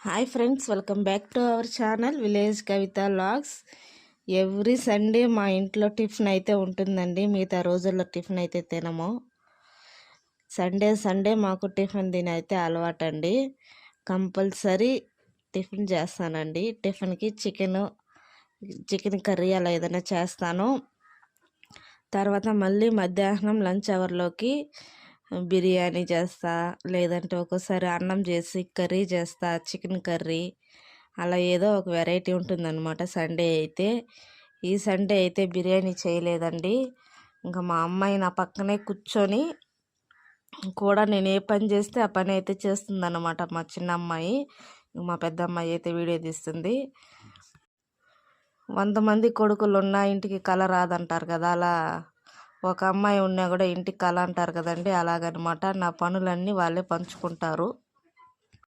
Hi friends, welcome back to our channel village Kavitha vlogs. Every Sunday మా ఇంట్లో tiffin అయితే ఉంటుందండి. మిగతా రోజుల్లో టిఫిన్ అయితే తినము. సండే మాకు టిఫిన్ తిని అయితే అలవాటండి. కంపల్సరీ టిఫిన్ చేస్తానండి. టిఫిన్కి చికెన్ కర్రీ అలా ఏదైనా చేస్తాను. తర్వాత మళ్ళీ మధ్యాహ్నం లంచ్ అవర్లోకి బిర్యానీ చేస్తా, లేదంటే ఒక్కోసారి అన్నం చేసి కర్రీ చేస్తా, చికెన్ కర్రీ అలా ఏదో ఒక వెరైటీ ఉంటుందన్నమాట. సండే అయితే ఈ సండే అయితే బిర్యానీ చేయలేదండి. ఇంకా మా అమ్మాయి నా పక్కనే కూర్చొని కూడా నేను ఏ పని చేస్తే ఆ పని అయితే చేస్తుందన్నమాట. మా చిన్న అమ్మాయి, మా పెద్ద అమ్మాయి అయితే వీడియో తీస్తుంది. 100 మంది కొడుకులు ఉన్నా ఇంటికి కళ రాదంటారు కదా, అలా ఒక అమ్మాయి ఉన్నా కూడా ఇంటికి కళ అంటారు కదండి. అలాగనమాట. నా పనులన్నీ వాళ్ళే పంచుకుంటారు.